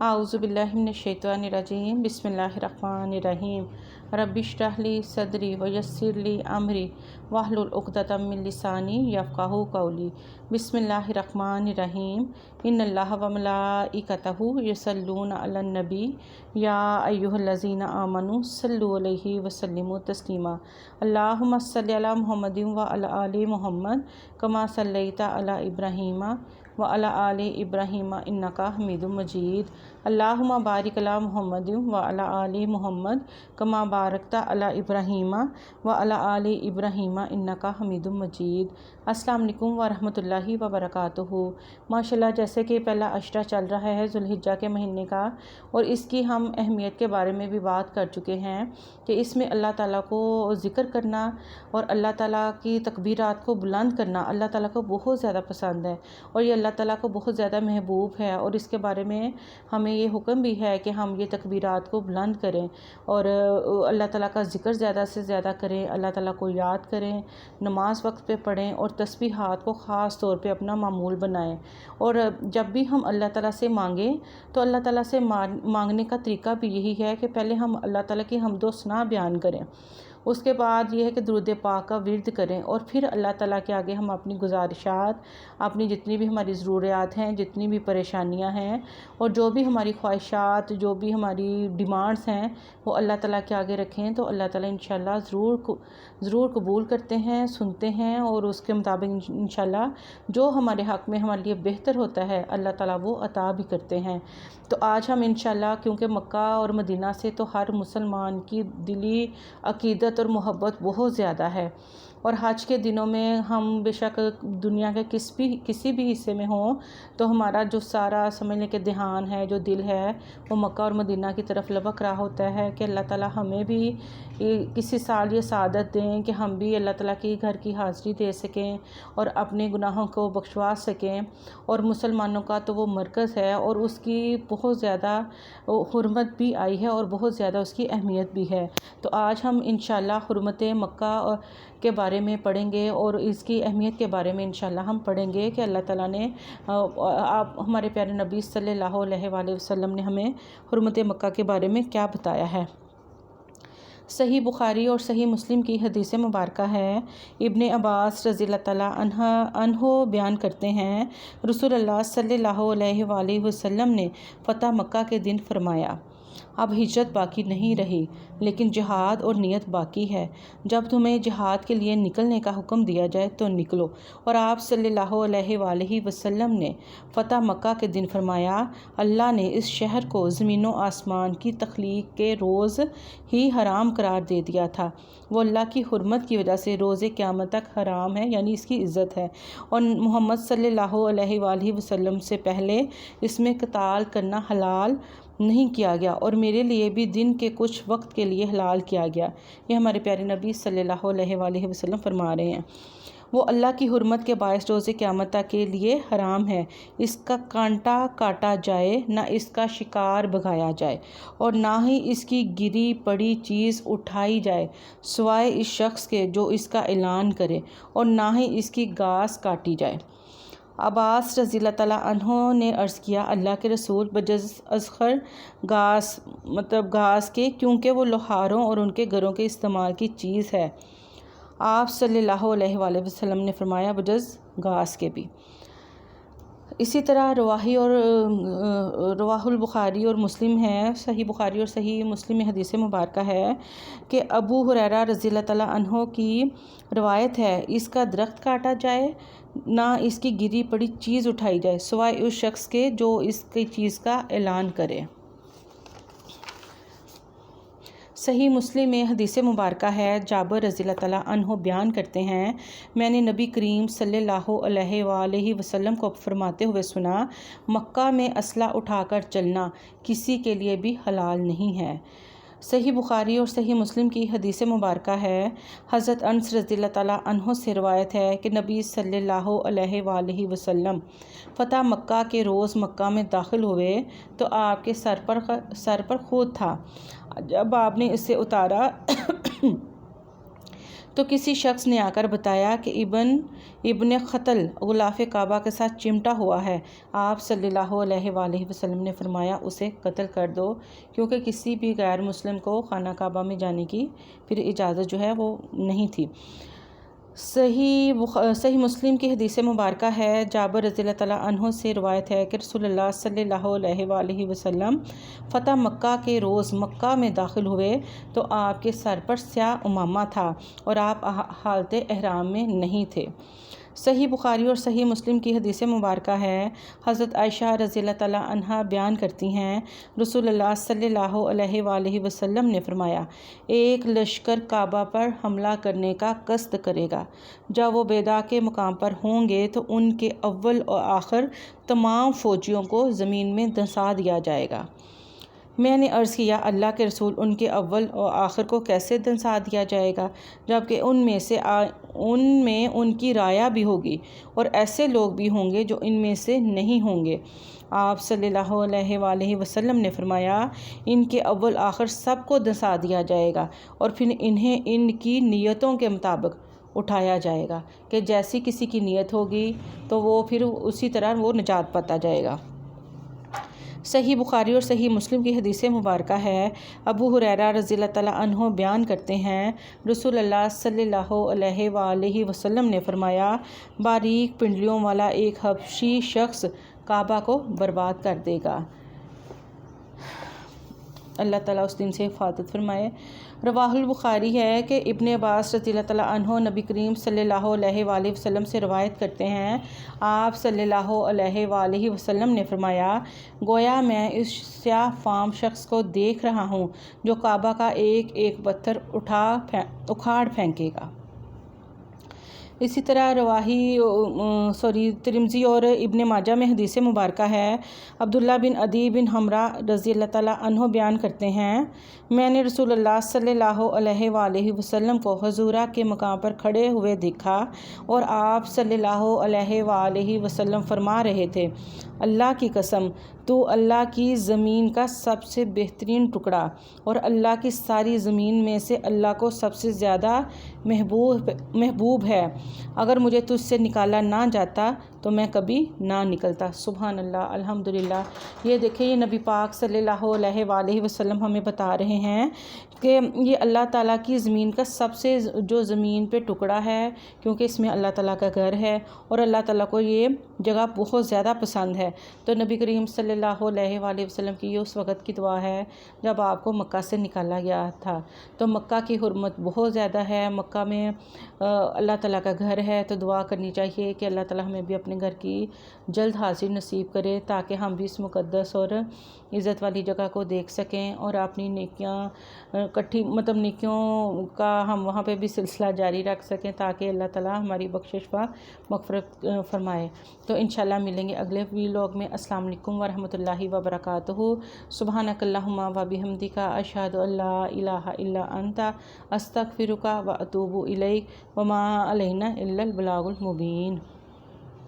اعوذ باللہ من الشیطان الرجیم بسم اللہ الرحمن الرحیم رب اشرح لی صدری ویسر لی امری واحلل عقدۃ من لسانی یفقہوا قولی بسم اللہ الرحمن الرحیم ان اللہ وملائکتہ یصلون علی النبی یا ایھا الذین آمنوا صلوا علیہ وسلموا تسلیما اللہم صل علی محمد وعلی آل محمد کما صلیت علی ابراہیم وعلی آل ابراہیم انک حمید مجید اللہم بارک علی محمد وعلی آل محمد کما بارکت علی ابراہیم وعلی آل ابراہیم انک حمید مجید۔ السلام علیکم ورحمۃ اللہ وبرکاتہ۔ ماشاءاللہ جیسے کہ پہلا عشرہ چل رہا ہے ذوالحجہ کے مہینے کا، اور اس کی ہم اہمیت کے بارے میں بھی بات کر چکے ہیں کہ اس میں اللہ تعالیٰ کو ذکر کرنا اور اللہ تعالیٰ کی تکبیرات کو بلند کرنا اللہ تعالیٰ کو بہت زیادہ پسند ہے، اور یہ اللہ تعالیٰ کو بہت زیادہ محبوب ہے، اور اس کے بارے میں ہمیں یہ حکم بھی ہے کہ ہم یہ تکبیرات کو بلند کریں اور اللہ تعالیٰ کا ذکر زیادہ سے زیادہ کریں، اللہ تعالیٰ کو یاد کریں، نماز وقت پہ پڑھیں اور تسبیحات کو خاص طور پہ اپنا معمول بنائیں۔ اور جب بھی ہم اللہ تعالیٰ سے مانگیں تو اللہ تعالیٰ سے مانگنے کا طریقہ بھی یہی ہے کہ پہلے ہم اللہ تعالیٰ کی حمد و ثنا بیان کریں، اس کے بعد یہ ہے کہ درود پاک کا ورد کریں، اور پھر اللہ تعالیٰ کے آگے ہم اپنی گزارشات، اپنی جتنی بھی ہماری ضروریات ہیں، جتنی بھی پریشانیاں ہیں اور جو بھی ہماری خواہشات، جو بھی ہماری ڈیمانڈز ہیں، وہ اللہ تعالیٰ کے آگے رکھیں تو اللہ تعالیٰ انشاءاللہ ضرور قبول کرتے ہیں، سنتے ہیں، اور اس کے مطابق انشاءاللہ جو ہمارے حق میں ہمارے لیے بہتر ہوتا ہے اللہ تعالیٰ وہ عطا بھی کرتے ہیں۔ تو آج ہم انشاءاللہ کیونکہ مکہ اور مدینہ سے تو ہر مسلمان کی دلی عقیدت اور محبت بہت زیادہ ہے، اور حج کے دنوں میں ہم بے شک دنیا کے کسی بھی حصے میں ہوں تو ہمارا جو سارا سمجھنے کے دھیان ہے، جو دل ہے، وہ مکہ اور مدینہ کی طرف لبک رہا ہوتا ہے کہ اللہ تعالیٰ ہمیں بھی کسی سال یہ سعادت دیں کہ ہم بھی اللہ تعالیٰ کی گھر کی حاضری دے سکیں اور اپنے گناہوں کو بخشوا سکیں، اور مسلمانوں کا تو وہ مرکز ہے اور اس کی بہت زیادہ حرمت بھی آئی ہے اور بہت زیادہ اس کی اہمیت بھی ہے۔ تو آج ہم انشاءاللہ حرمت مکہ کے بارے میں پڑھیں گے اور اس کی اہمیت کے بارے میں انشاءاللہ ہم پڑھیں گے کہ اللہ تعالیٰ نے ہمارے پیارے نبی صلی اللہ علیہ وآلہ وسلم نے ہمیں حرمت مکہ کے بارے میں کیا بتایا ہے۔ صحیح بخاری اور صحیح مسلم کی حدیث مبارکہ ہے، ابن عباس رضی اللہ تعالیٰ عنہ بیان کرتے ہیں، رسول اللہ صلی اللہ علیہ وآلہ وسلم نے فتح مکہ کے دن فرمایا، اب ہجرت باقی نہیں رہی لیکن جہاد اور نیت باقی ہے، جب تمہیں جہاد کے لیے نکلنے کا حکم دیا جائے تو نکلو۔ اور آپ صلی اللہ علیہ وآلہ وسلم نے فتح مکہ کے دن فرمایا، اللہ نے اس شہر کو زمین و آسمان کی تخلیق کے روز ہی حرام قرار دے دیا تھا، وہ اللہ کی حرمت کی وجہ سے روز قیامت تک حرام ہے، یعنی اس کی عزت ہے، اور محمد صلی اللہ علیہ وآلہ وسلم سے پہلے اس میں قتال کرنا حلال نہیں کیا گیا، اور میرے لیے بھی دن کے کچھ وقت کے لیے حلال کیا گیا۔ یہ ہمارے پیارے نبی صلی اللہ علیہ وآلہ وسلم فرما رہے ہیں، وہ اللہ کی حرمت کے باعث روز قیامت تک کے لیے حرام ہے، اس کا کانٹا کاٹا جائے، نہ اس کا شکار بھگایا جائے، اور نہ ہی اس کی گری پڑی چیز اٹھائی جائے سوائے اس شخص کے جو اس کا اعلان کرے، اور نہ ہی اس کی گھاس کاٹی جائے۔ عباس رضی اللہ تعالیٰ عنہ نے عرض کیا، اللہ کے رسول بجز ازخر گھاس کے، کیونکہ وہ لوہاروں اور ان کے گھروں کے استعمال کی چیز ہے۔ آپ صلی اللہ علیہ وآلہ وسلم نے فرمایا بجز گھاس کے بھی۔ اسی طرح رواہ البخاری اور مسلم ہے، صحیح بخاری اور صحیح مسلم میں حدیث مبارکہ ہے کہ ابو ہریرہ رضی اللہ تعالیٰ عنہ کی روایت ہے، اس کا درخت کاٹا جائے، نہ اس کی گری پڑی چیز اٹھائی جائے سوائے اس شخص کے جو اس کی چیز کا اعلان کرے۔ صحیح مسلم میں حدیث مبارکہ ہے، جابر رضی اللہ تعالیٰ عنہ بیان کرتے ہیں، میں نے نبی کریم صلی اللہ علیہ وآلہ وسلم کو فرماتے ہوئے سنا، مکہ میں اسلحہ اٹھا کر چلنا کسی کے لیے بھی حلال نہیں ہے۔ صحیح بخاری اور صحیح مسلم کی حدیث مبارکہ ہے، حضرت انس رضی اللہ تعالیٰ عنہ سے روایت ہے کہ نبی صلی اللہ علیہ وآلہ وسلم فتح مکہ کے روز مکہ میں داخل ہوئے تو آپ کے سر پر خود تھا، جب آپ نے اسے اتارا تو کسی شخص نے آ کر بتایا کہ ابن قتل غلاف کعبہ کے ساتھ چمٹا ہوا ہے۔ آپ صلی اللہ علیہ وآلہ وسلم نے فرمایا اسے قتل کر دو، کیونکہ کسی بھی غیر مسلم کو خانہ کعبہ میں جانے کی پھر اجازت جو ہے وہ نہیں تھی۔ صحیح مسلم کی حدیث مبارکہ ہے، جابر رضی اللہ تعالیٰ عنہ سے روایت ہے کہ رسول اللہ صلی اللہ علیہ وآلہ وسلم فتح مکہ کے روز مکہ میں داخل ہوئے تو آپ کے سر پر سیاہ عمامہ تھا اور آپ حالت احرام میں نہیں تھے۔ صحیح بخاری اور صحیح مسلم کی حدیث مبارکہ ہے، حضرت عائشہ رضی اللہ تعالیٰ عنہا بیان کرتی ہیں، رسول اللہ صلی اللہ علیہ وآلہ وسلم نے فرمایا، ایک لشکر کعبہ پر حملہ کرنے کا قصد کرے گا، جب وہ بیضا کے مقام پر ہوں گے تو ان کے اول و آخر تمام فوجیوں کو زمین میں دھنسا دیا جائے گا۔ میں نے عرض کیا، اللہ کے رسول، ان کے اول و آخر کو کیسے دھنسا دیا جائے گا، جبکہ ان میں ان کی رعایا بھی ہوگی اور ایسے لوگ بھی ہوں گے جو ان میں سے نہیں ہوں گے۔ آپ صلی اللہ علیہ وآلہ وسلم نے فرمایا، ان کے اول آخر سب کو دھنسا دیا جائے گا اور پھر انہیں ان کی نیتوں کے مطابق اٹھایا جائے گا کہ جیسی کسی کی نیت ہوگی تو وہ پھر اسی طرح وہ نجات پاتا جائے گا۔ صحیح بخاری اور صحیح مسلم کی حدیث مبارکہ ہے، ابو ہریرہ رضی اللہ تعالیٰ عنہ بیان کرتے ہیں، رسول اللہ صلی اللہ علیہ وآلہ وسلم نے فرمایا، باریک پنڈلیوں والا ایک حبشی شخص کعبہ کو برباد کر دے گا۔ اللہ تعالیٰ اس دن سے حفاظت فرمائے۔ رواہ البخاری ہے کہ ابن عباس رضی اللہ تعالیٰ عنہ نبی کریم صلی اللہ علیہ وآلہ وسلم سے روایت کرتے ہیں، آپ صلی اللہ علیہ وآلہ وسلم نے فرمایا، گویا میں اس سیاہ فام شخص کو دیکھ رہا ہوں جو کعبہ کا ایک ایک پتھر اکھاڑ پھینکے گا۔ اسی طرح ترمذی اور ابن ماجہ میں حدیث مبارکہ ہے، عبداللہ بن عدی بن حمرہ رضی اللہ تعالیٰ عنہ بیان کرتے ہیں، میں نے رسول اللہ صلی اللہ علیہ وآلہ وسلم کو حضورہ کے مقام پر کھڑے ہوئے دیکھا اور آپ صلی اللہ علیہ وآلہ وسلم فرما رہے تھے، اللہ کی قسم، تو اللہ کی زمین کا سب سے بہترین ٹکڑا اور اللہ کی ساری زمین میں سے اللہ کو سب سے زیادہ محبوب ہے، اگر مجھے تجھ سے نکالا نہ جاتا تو میں کبھی نہ نکلتا۔ سبحان اللہ، الحمدللہ۔ یہ دیکھیں، یہ نبی پاک صلی اللہ علیہ وآلہ وسلم ہمیں بتا رہے ہیں کہ یہ اللہ تعالیٰ کی زمین کا سب سے جو زمین پہ ٹکڑا ہے، کیونکہ اس میں اللہ تعالیٰ کا گھر ہے اور اللہ تعالیٰ کو یہ جگہ بہت زیادہ پسند ہے۔ تو نبی کریم صلی اللہ علیہ وآلہ وسلم کی یہ اس وقت کی دعا ہے جب آپ کو مکہ سے نکالا گیا تھا۔ تو مکہ کی حرمت بہت زیادہ ہے، مکہ میں اللہ تعالیٰ کا گھر ہے، تو دعا کرنی چاہیے کہ اللہ تعالیٰ ہمیں بھی اپنے گھر کی جلد حاضری نصیب کرے تاکہ ہم بھی اس مقدس اور عزت والی جگہ کو دیکھ سکیں اور اپنی نیکیاں نیکیوں کا ہم وہاں پہ بھی سلسلہ جاری رکھ سکیں تاکہ اللہ تعالیٰ ہماری بخشش و مغفرت فرمائے۔ تو انشاءاللہ ملیں گے اگلے ویلاگ میں۔ السلام علیکم ورحمۃ اللہ وبرکاتہ۔ سبحانک اللہم و بحمدک، اشہد ان لا الہ الا انت، استغفرک و اتوب الیک، وما علینا الا البلاغ المبین۔